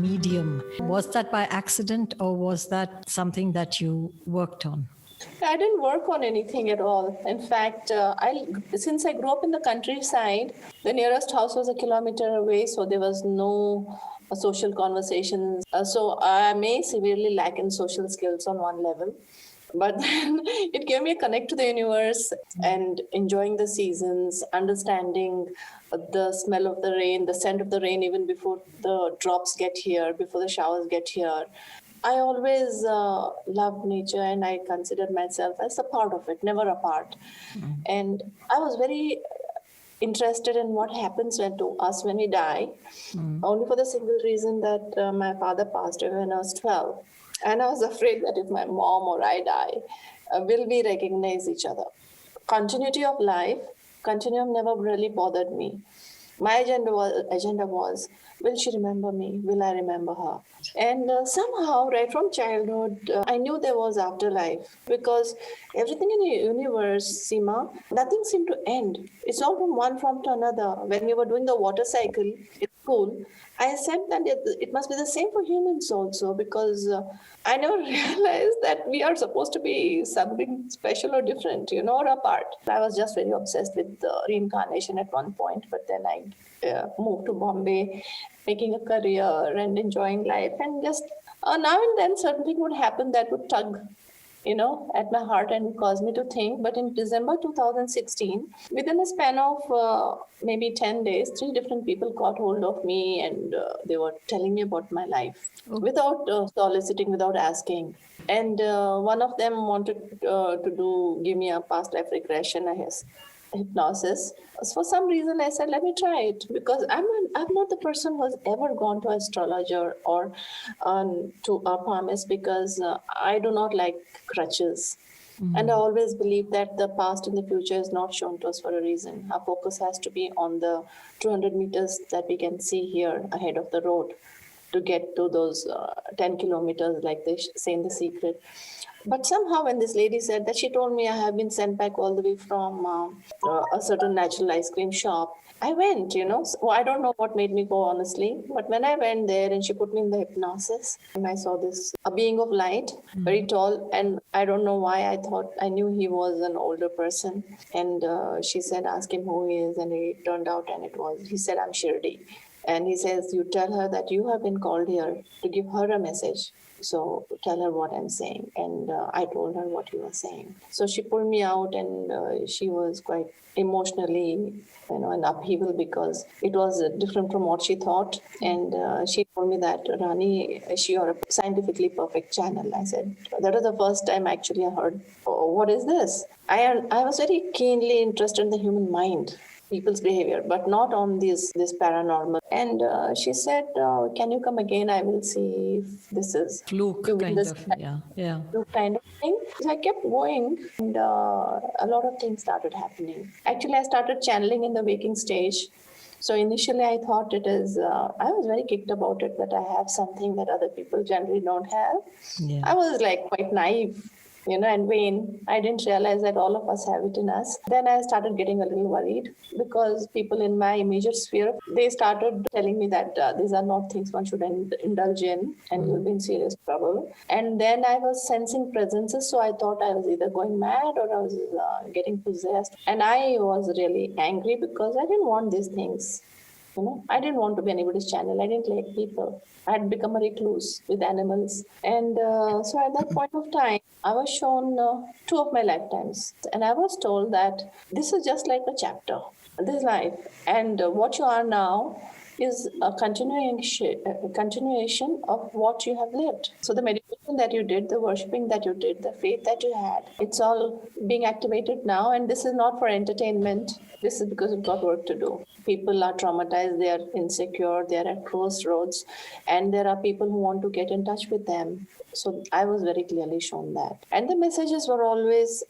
medium. Was that by accident or was that something that you worked on? I didn't work on anything at all. In fact, since I grew up in the countryside, the nearest house was a kilometer away, so there was no social conversations. So I may severely lack in social skills on one level. But then it gave me a connect to the universe and enjoying the seasons, understanding the smell of the rain, the scent of the rain, even before the drops get here, before the showers get here. I always loved nature and I considered myself as a part of it, never a part. And I was very interested in what happens to us when we die, only for the single reason that my father passed away when I was 12. And I was afraid that if my mom or I die, will we recognize each other? Continuity of life, continuum never really bothered me. My agenda was, will she remember me? Will I remember her? And somehow, right from childhood, I knew there was afterlife because everything in the universe, Seema, nothing seemed to end. It's all from one form to another. When we were doing the water cycle in school, I said that it must be the same for humans also because I never realized that we are supposed to be something special or different, or apart. I was just very obsessed with reincarnation at one point, but then I moved to Bombay, making a career and enjoying life. And just now and then something would happen that would tug at my heart and cause me to think. But in December 2016, within a span of maybe 10 days, 3 different people caught hold of me and they were telling me about my life without soliciting, without asking. And one of them wanted to give me a past life regression, hypnosis. For some reason, I said, let me try it because I'm not the person who has ever gone to an astrologer or to a palmist because I do not like crutches. And I always believe that the past and the future is not shown to us for a reason. Our focus has to be on the 200 meters that we can see here ahead of the road to get to those 10 kilometers, like they say in The Secret. But somehow when this lady said that, she told me I have been sent back all the way from a certain natural ice cream shop. I went, So I don't know what made me go, honestly. But when I went there and she put me in the hypnosis, and I saw a being of light, very tall. And I don't know why I knew he was an older person. And she said, ask him who he is. And it turned out, he said, I'm Shirdi. And he says, you tell her that you have been called here to give her a message. So tell her what I'm saying. And I told her what you were saying. So she pulled me out and she was quite emotionally, in upheaval because it was different from what she thought. And she told me that, Rani, you're a scientifically perfect channel. I said, that was the first time actually I heard, what is this? I was very keenly interested in the human mind, people's behavior, but not on this paranormal. And she said, can you come again? I will see if this is fluke kind of, fluke kind of thing. So I kept going and a lot of things started happening. Actually, I started channeling in the waking stage. So initially I thought it is, I was very kicked about it, that I have something that other people generally don't have. Yeah. I was like quite naive, and vain. I didn't realize that all of us have it in us. Then I started getting a little worried because people in my immediate sphere, they started telling me that these are not things one should indulge in and you'll be in serious trouble. And then I was sensing presences. So I thought I was either going mad or I was getting possessed. And I was really angry because I didn't want these things. I didn't want to be anybody's channel. I didn't like people. I had become a recluse with animals. And so at that point of time, I was shown 2 of my lifetimes. And I was told that this is just like a chapter, this life. And what you are now is a continuation of what you have lived. So the meditation that you did, the worshipping that you did, the faith that you had, it's all being activated now. And this is not for entertainment. This is because we've got work to do. People are traumatized, they are insecure, they are at crossroads, and there are people who want to get in touch with them. So I was very clearly shown that. And the messages are always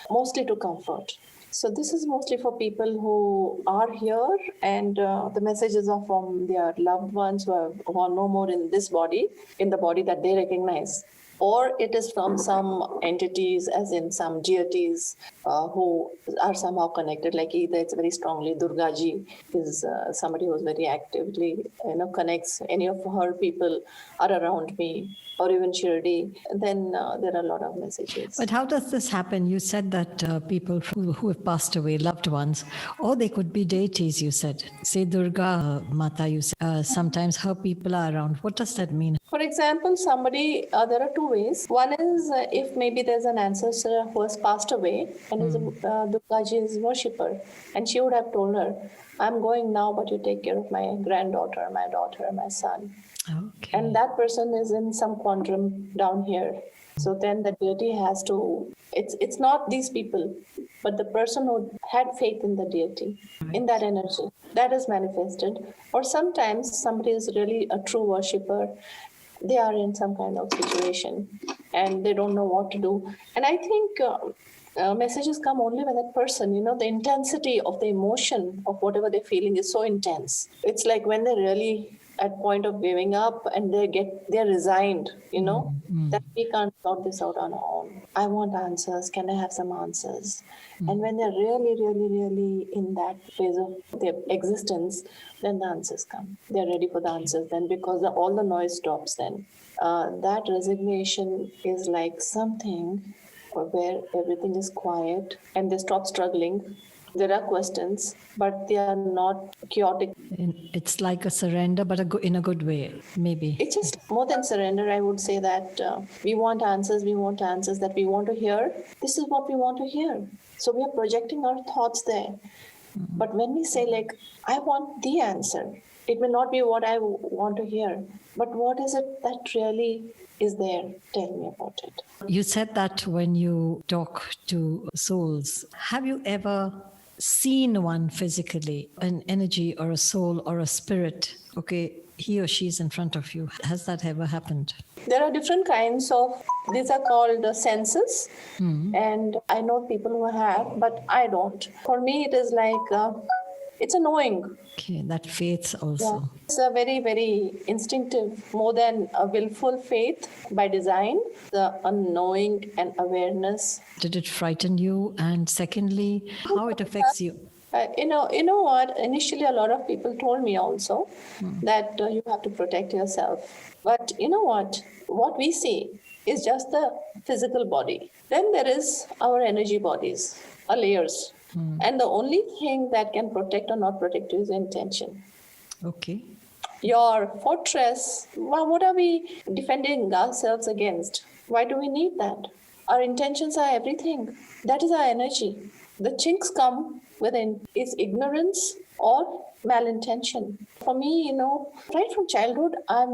mostly to comfort. So this is mostly for people who are here, and the messages are from their loved ones who are no more in this body, in the body that they recognize. or it is from some entities, as in some deities who are somehow connected. Like either it's very strongly Durgaji is somebody who's very actively connects. Any of her people are around me, or even Shirdi. Then there are a lot of messages. But how does this happen? You said that people who have passed away, loved ones, or they could be deities, you said. Say Durga Mata, you said. Sometimes her people are around. What does that mean? For example, somebody, there are two ways. One is if maybe there's an ancestor who has passed away and is a Durgaji's worshipper, and she would have told her, I'm going now, but you take care of my granddaughter, my daughter, my son. Okay. And that person is in some quandrum down here. So then the deity has to, it's not these people, but the person who had faith in the deity, in that energy, that is manifested. Or sometimes somebody is really a true worshipper. They are in some kind of situation and they don't know what to do. And I think messages come only when that person, the intensity of the emotion of whatever they're feeling is so intense. It's like when they're really at point of giving up and they're resigned, that we can't sort this out on our own. I want answers. Can I have some answers? And when they're really, really, really in that phase of their existence, then the answers come. They're ready for the answers then, because all the noise stops then. That resignation is like something where everything is quiet and they stop struggling. There are questions, but they are not chaotic. It's like a surrender, but in a good way, maybe. It's just more than surrender. I would say that we want answers that we want to hear. This is what we want to hear. So we are projecting our thoughts there. But when we say, like, I want the answer, it may not be what I want to hear, but what is it that really is there? Tell me about it. You said that when you talk to souls, have you ever seen one physically, an energy or a soul or a spirit? Okay, he or she is in front of you. Has that ever happened? There are different kinds of, these are called the senses. And I know people who have, but I don't. For me, it is like, it's a knowing. Okay, that faith also. Yeah. It's a very, very instinctive, more than a willful faith by design, the unknowing and awareness. Did it frighten you? And secondly, how it affects you? You know what? Initially, a lot of people told me also that you have to protect yourself. But you know what? What we see is just the physical body. Then there is our energy bodies, our layers. And the only thing that can protect or not protect you is intention. Okay. Your fortress, what are we defending ourselves against? Why do we need that? Our intentions are everything. That is our energy. The chinks come within is ignorance or malintention. For me, right from childhood, I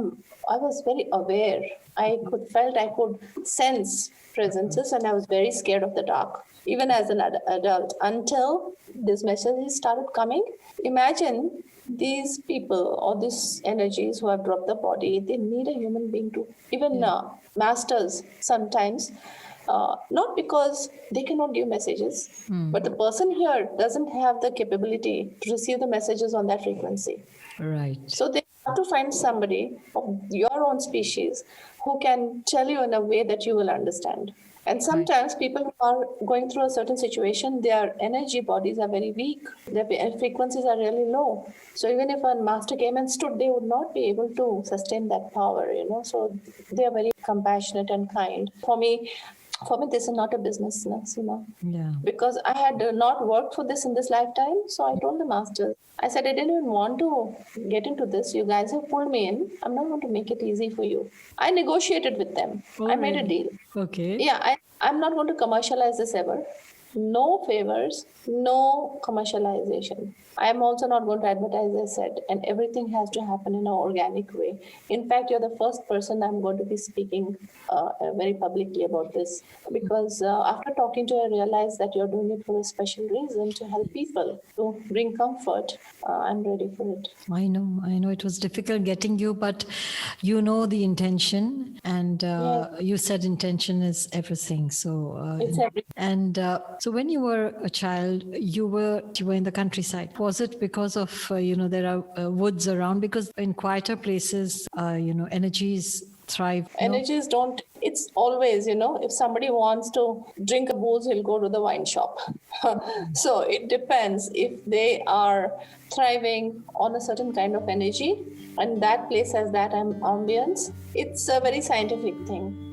was very aware. I could sense presences, and I was very scared of the dark, even as an adult, until these messages started coming. Imagine these people or these energies who have dropped the body, they need a human being to, even masters sometimes, not because they cannot give messages, but the person here doesn't have the capability to receive the messages on that frequency. Right. So they have to find somebody of your own species who can tell you in a way that you will understand. And sometimes people who are going through a certain situation, their energy bodies are very weak. Their frequencies are really low. So even if a master came and stood, they would not be able to sustain that power, So they are very compassionate and kind. For me, this is not a business, Yeah. because I had not worked for this in this lifetime. So I told the master, I said, I didn't even want to get into this. You guys have pulled me in. I'm not going to make it easy for you. I negotiated with them. I made a deal. Okay. Yeah, I'm not going to commercialize this ever. No favors, no commercialization. I'm also not going to advertise, as I said, and everything has to happen in an organic way. In fact, you're the first person I'm going to be speaking very publicly about this, because after talking to you, I realized that you're doing it for a special reason, to help people, to bring comfort. I'm ready for it. I know it was difficult getting you, but you know the intention, and you said intention is everything. So It's everything. And so when you were a child, you were in the countryside. Was it because of there are woods around? Because in quieter places, energies thrive? Energies don't, it's always, if somebody wants to drink a booze, he'll go to the wine shop. So it depends if they are thriving on a certain kind of energy and that place has that ambience. It's a very scientific thing.